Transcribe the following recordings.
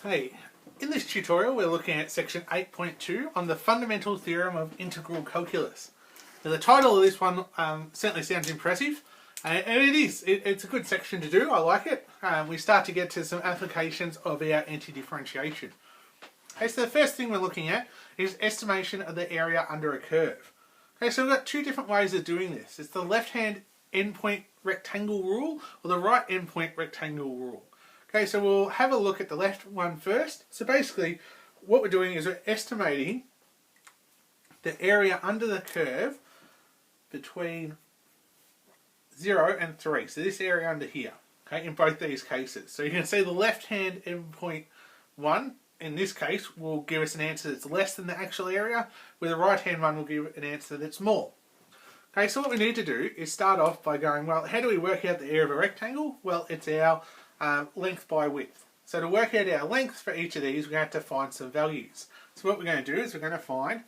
Hey, in this tutorial we're looking at section 8.2 on the fundamental theorem of integral calculus. Now the title of this one certainly sounds impressive, and it is. It's a good section to do, I like it. We start to get to some applications of our anti-differentiation. Okay, so the first thing we're looking at is estimation of the area under a curve. Okay, so we've got two different ways of doing this. It's the left-hand endpoint rectangle rule or the right endpoint rectangle rule. Okay, so we'll have a look at the left one first. So basically, what we're doing is we're estimating the area under the curve between 0 and 3. So this area under here, okay, in both these cases. So you can see the left-hand endpoint 1, in this case, will give us an answer that's less than the actual area, where the right-hand one will give an answer that's more. Okay, so what we need to do is start off by going, well, how do we work out the area of a rectangle? Well, it's our length by width. So to work out our length for each of these, we're going to have to find some values. So what we're going to do is we're going to find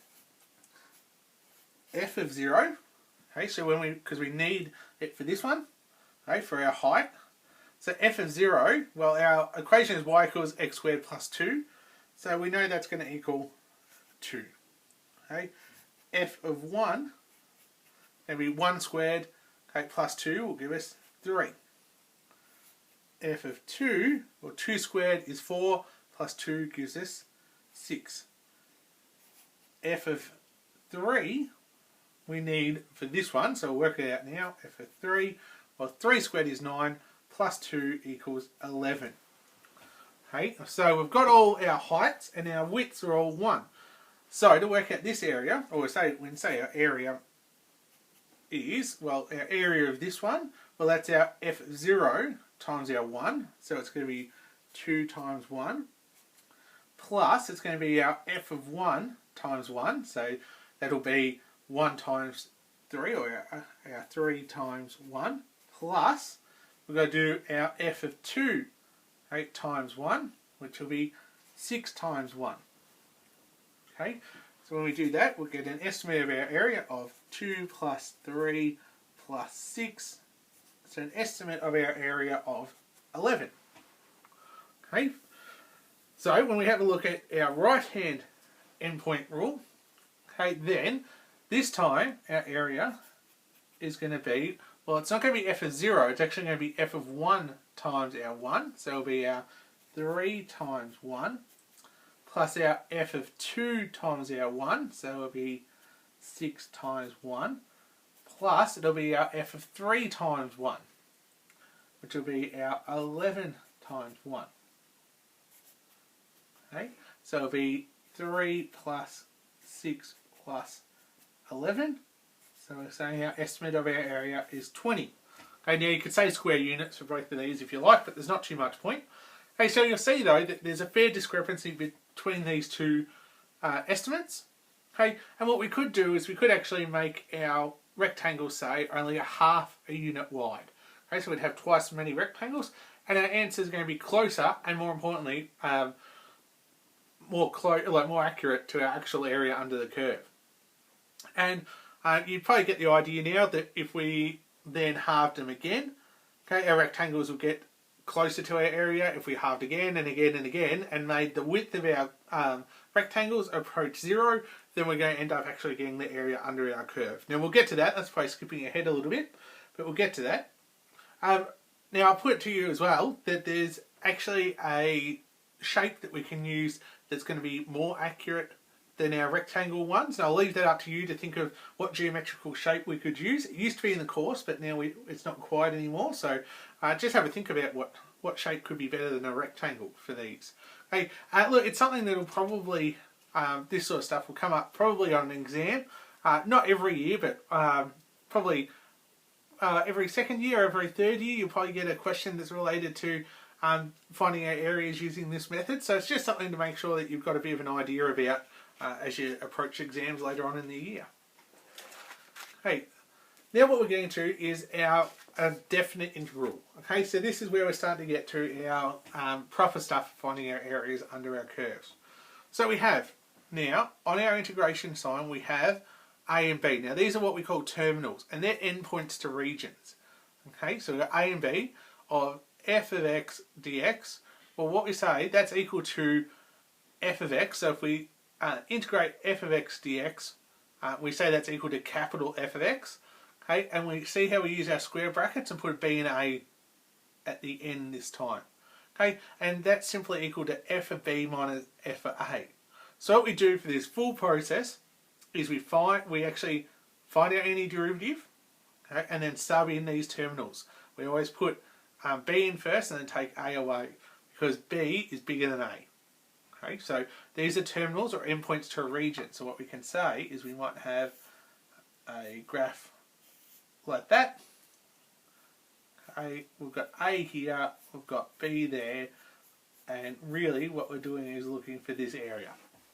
f of 0. Okay, so because we need it for this one, okay, for our height. So f of 0, well, our equation is y equals x squared plus 2. So we know that's going to equal 2. Okay, f of 1, going to be 1 squared, okay, plus 2 will give us 3. F of 2, or 2 squared is 4, plus 2 gives us 6. F of 3, we need for this one, so we'll work it out now. F of 3, well, 3 squared is 9, plus 2 equals 11. Okay, so we've got all our heights and our widths are all 1. So to work out this area, or when say our area is, well, our area of this one, well, that's our f of 0 times our 1, so it's going to be 2 times 1, plus it's going to be our f of 1 times 1, so that'll be 1 times 3, or our 3 times 1, plus we've got to do our f of 2 times 1, which will be 6 times 1. Okay, so when we do that, we'll get an estimate of our area of 2 plus 3 plus 6. So an estimate of our area of 11. Okay, so when we have a look at our right-hand endpoint rule, okay, then this time our area is going to be, well, it's not going to be f of 0, it's actually going to be f of 1 times our 1, so it'll be our 3 times 1, plus our f of 2 times our 1, so it'll be 6 times 1, plus it'll be our f of 3 times 1, which will be our 11 times 1. Okay, so it'll be 3 plus 6 plus 11. So we're saying our estimate of our area is 20. Okay, now you could say square units for both of these if you like, but there's not too much point. Okay, so you'll see though that there's a fair discrepancy between these two estimates. Okay, and what we could do is we could actually make our rectangle, say, only a half a unit wide. Okay, so we'd have twice as many rectangles, and our answer is going to be closer, and more importantly, more accurate to our actual area under the curve. And you'd probably get the idea now that if we then halved them again, okay, our rectangles will get closer to our area if we halved again and again and again and made the width of our rectangles approach 0, then we're going to end up actually getting the area under our curve. Now we'll get to that, that's probably skipping ahead a little bit, but we'll get to that. Now I'll put it to you as well that there's actually a shape that we can use that's going to be more accurate than our rectangle ones. And I'll leave that up to you to think of what geometrical shape we could use. It used to be in the course, but now it's not required anymore. So just have a think about what shape could be better than a rectangle for these. Okay, look, it's something that will probably, this sort of stuff will come up probably on an exam. Not every year, but probably every second year, every third year, you'll probably get a question that's related to finding out areas using this method. So it's just something to make sure that you've got a bit of an idea about as you approach exams later on in the year. Okay, now what we're getting to is our definite integral. Okay, so this is where we're starting to get to our proper stuff, finding our areas under our curves. So we have now, on our integration sign, we have A and B. Now these are what we call terminals, and they're endpoints to regions. Okay, so we've got A and B of f of x dx Well, what we say, that's equal to f of x. So if we integrate f of x dx, we say that's equal to capital F of x. Okay, and we see how we use our square brackets and put b and a at the end this time. Okay, and that's simply equal to f of b minus f of a. So what we do for this full process is we actually find our antiderivative, okay, and then sub in these terminals. We always put b in first and then take a away because b is bigger than a. Okay, so these are terminals or endpoints to a region. So what we can say is we might have a graph like that. Okay, we've got A here, we've got B there, and really what we're doing is looking for this area.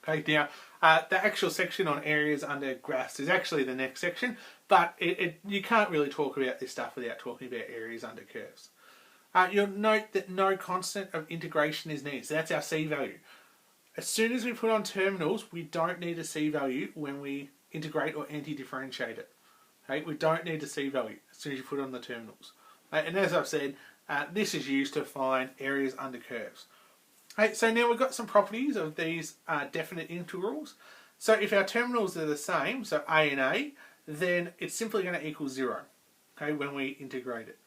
Okay, now the actual section on areas under graphs is actually the next section, but you can't really talk about this stuff without talking about areas under curves. You'll note that no constant of integration is needed, so that's our C value. As soon as we put on terminals, we don't need a C value when we integrate or anti-differentiate it. Okay, we don't need a C value as soon as you put on the terminals. And as I've said, this is used to find areas under curves. Okay, so now we've got some properties of these definite integrals. So if our terminals are the same, so a and a, then it's simply going to equal 0, okay, when we integrate it.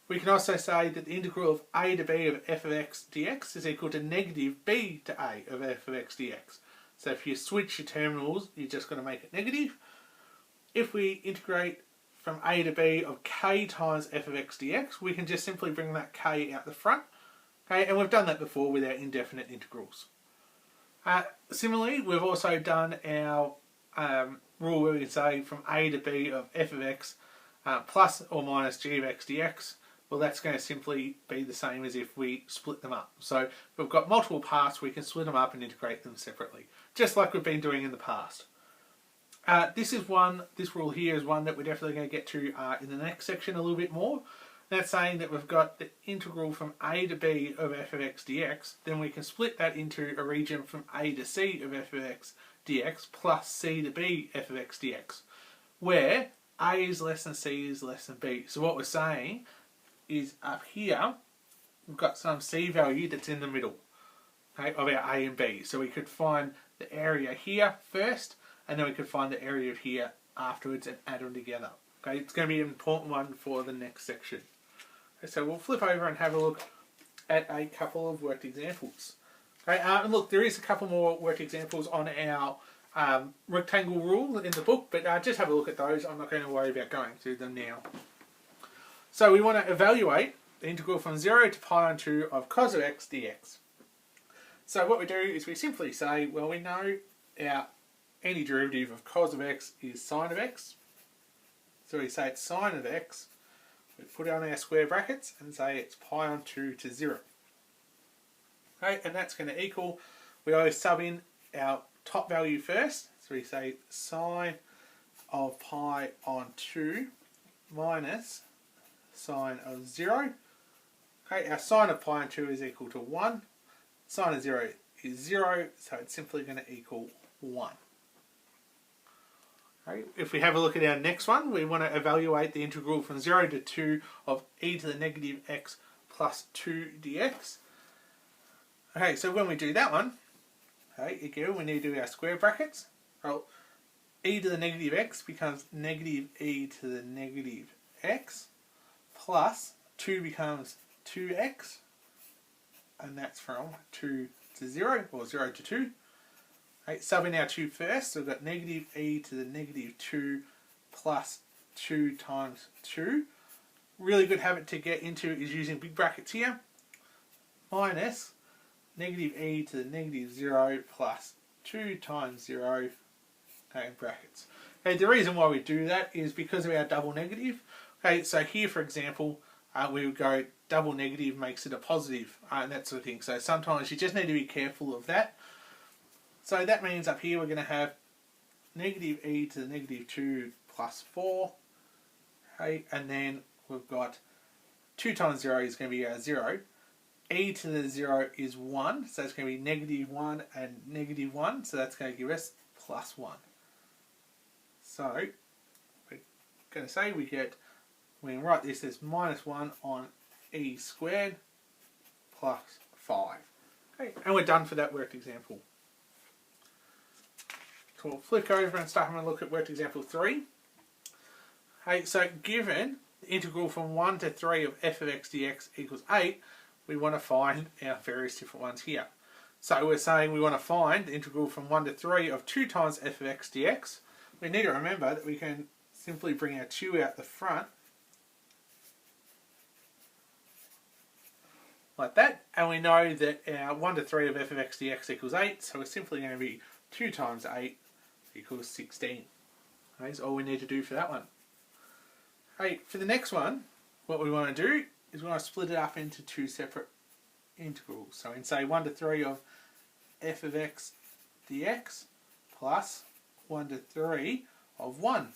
We can also say that the integral of a to b of f of x dx is equal to negative b to a of f of x dx. So if you switch your terminals, you're just going to make it negative. If we integrate from a to b of k times f of x dx, we can just simply bring that k out the front. Okay, and we've done that before with our indefinite integrals. Similarly, we've also done our rule where we can say from a to b of f of x plus or minus g of x dx. Well, that's going to simply be the same as if we split them up. So if we've got multiple parts, we can split them up and integrate them separately, just like we've been doing in the past. This rule here is one that we're definitely going to get to in the next section a little bit more. That's saying that we've got the integral from a to b of f of x dx, then we can split that into a region from a to c of f of x dx plus c to b f of x dx, where a is less than c is less than b. So what we're saying is up here, we've got some c value that's in the middle, okay, of our a and b. So we could find the area here first, and then we could find the area of here afterwards and add them together. Okay, it's going to be an important one for the next section. Okay, so we'll flip over and have a look at a couple of worked examples. Okay, and look, there is a couple more worked examples on our rectangle rule in the book, but just have a look at those. I'm not going to worry about going through them now. So we want to evaluate the integral from 0 to pi on 2 of cos of x dx. So what we do is we simply say, well, we know our antiderivative of cos of x is sine of x. So we say it's sine of x. We put it on our square brackets and say it's pi on 2 to 0. Okay, and that's going to equal, we always sub in our top value first. So we say sine of pi on 2 minus sine of 0. Okay, our sine of pi on 2 is equal to 1. Sine of 0 is 0, so it's simply going to equal 1. Okay, if we have a look at our next one, we want to evaluate the integral from 0 to 2 of e to the negative x plus 2 dx. Okay, so when we do that one, okay, again we need to do our square brackets. Well, e to the negative x becomes negative e to the negative x plus 2 becomes 2x, and that's from 2 to 0, or 0 to 2. Okay, sub in our 2 first, so we've got negative e to the negative 2 plus 2 times 2. Really good habit to get into is using big brackets here, minus negative e to the negative 0 plus 2 times 0, okay, in brackets. Okay, the reason why we do that is because of our double negative. Okay, so here, for example, we would go double negative makes it a positive, and that sort of thing. So sometimes you just need to be careful of that. So that means up here we're going to have negative e to the negative 2 plus 4. Okay, and then we've got 2 times 0 is going to be our 0. E to the 0 is 1, so it's going to be negative 1 and negative 1, so that's going to give us plus 1. So we're going to say we can write this as minus 1 on e squared plus 5. Okay, and we're done for that worked example. So we'll flick over and start having a look at worked example 3. Okay, so given the integral from 1 to 3 of f of x dx equals 8, we want to find our various different ones here. So we're saying we want to find the integral from 1 to 3 of 2 times f of x dx. We need to remember that we can simply bring our 2 out the front like that, and we know that our 1 to 3 of f of x dx equals 8, so we're simply going to be 2 times 8 equals 16. Okay, that's all we need to do for that one. Okay, for the next one, what we want to do is we want to split it up into 2 separate integrals. So we can say 1 to 3 of f of x dx plus 1 to 3 of 1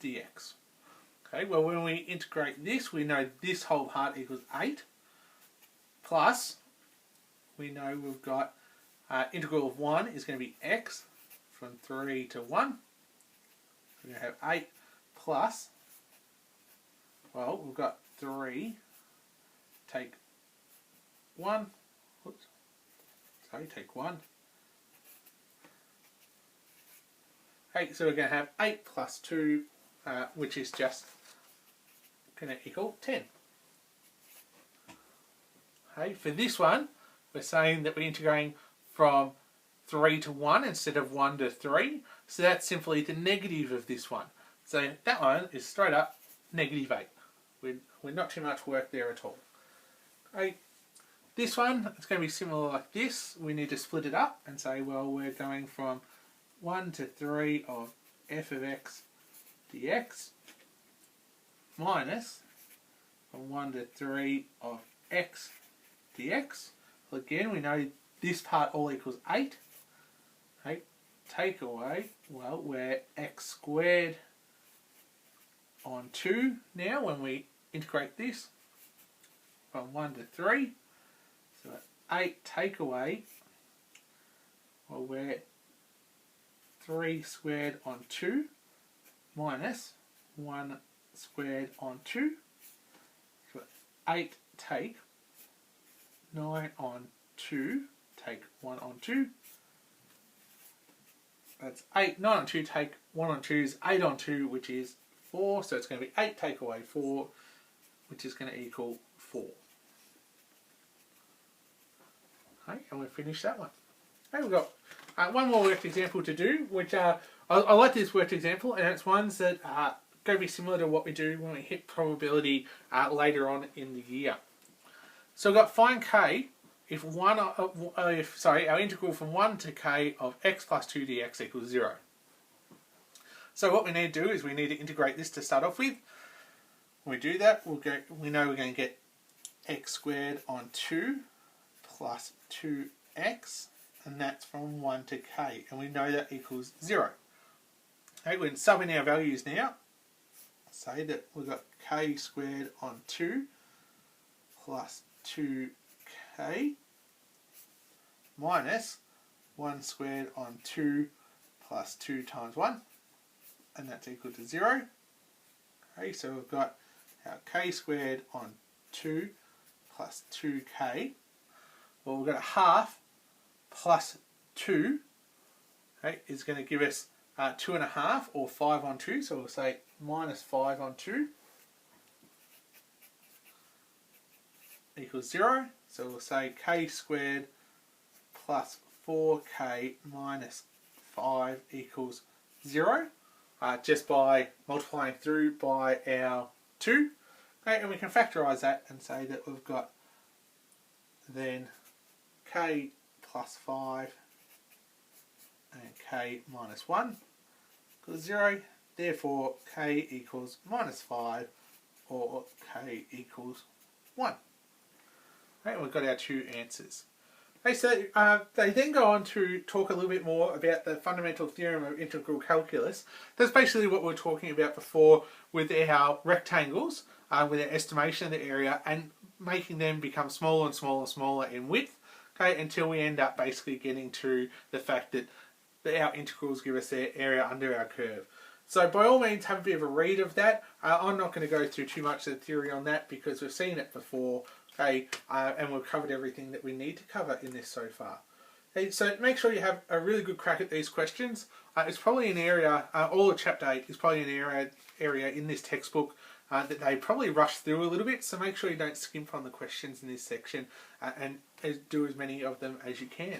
dx. Okay, well when we integrate this, we know this whole part equals 8, plus we know we've got integral of 1 is going to be x from 3 to 1. We're going to have 8 plus, well, we've got 3, take 1, whoops, sorry, take 1. Okay, so we're going to have 8 plus 2, which is just going to equal 10. Okay, for this one, we're saying that we're integrating from 3 to 1 instead of 1 to 3. So that's simply the negative of this one. So that one is straight up negative 8. We're not too much work there at all. Okay, this one, it's going to be similar like this. We need to split it up and say, well, we're going from 1 to 3 of f of x dx minus from 1 to 3 of x dx. Well, again, we know this part all equals 8. Okay, take away, well, we're x squared on 2 now when we integrate this from 1 to 3. So 8 take away, well, we're 3 squared on 2 minus 1 squared on 2. So 8 take 9 on 2, take 1 on 2. That's 8, 9 on 2, take 1 on 2 is 8 on 2, which is 4. So it's going to be 8 take away 4, which is going to equal 4. Okay, and we've finished that one. Okay, we've got one more worked example to do, which I like this worked example, and it's ones that are going to be similar to what we do when we hit probability later on in the year. So we've got find k if our integral from 1 to k of x plus 2 dx equals 0. So what we need to do is we need to integrate this to start off with. When we do that, we know we're going to get x squared on 2 plus 2x, and that's from 1 to k, and we know that equals 0. Okay, we're subbing our values now. Say that we've got k squared on 2 plus 2k minus 1 squared on 2 plus 2 times 1, and that's equal to 0. Okay, so we've got our k squared on 2 plus 2k. Well, we've got a half plus 2, okay, is going to give us 2.5 or 5 on 2, so we'll say minus 5 on 2 equals 0. So we'll say k squared plus 4k minus 5 equals 0, just by multiplying through by our 2. Okay, and we can factorise that and say that we've got then k plus 5 and k minus 1 equals 0. Therefore, k equals minus 5 or k equals 1. Okay, we've got our two answers. Okay, so they then go on to talk a little bit more about the fundamental theorem of integral calculus. That's basically what we were talking about before with our rectangles, with our estimation of the area and making them become smaller and smaller and smaller in width, okay, until we end up basically getting to the fact that our integrals give us their area under our curve. So by all means have a bit of a read of that. I'm not going to go through too much of the theory on that because we've seen it before. Okay, and we've covered everything that we need to cover in this so far. Okay, so make sure you have a really good crack at these questions. It's probably an area, all of Chapter 8 is probably an area in this textbook that they probably rush through a little bit, so make sure you don't skimp on the questions in this section and do as many of them as you can.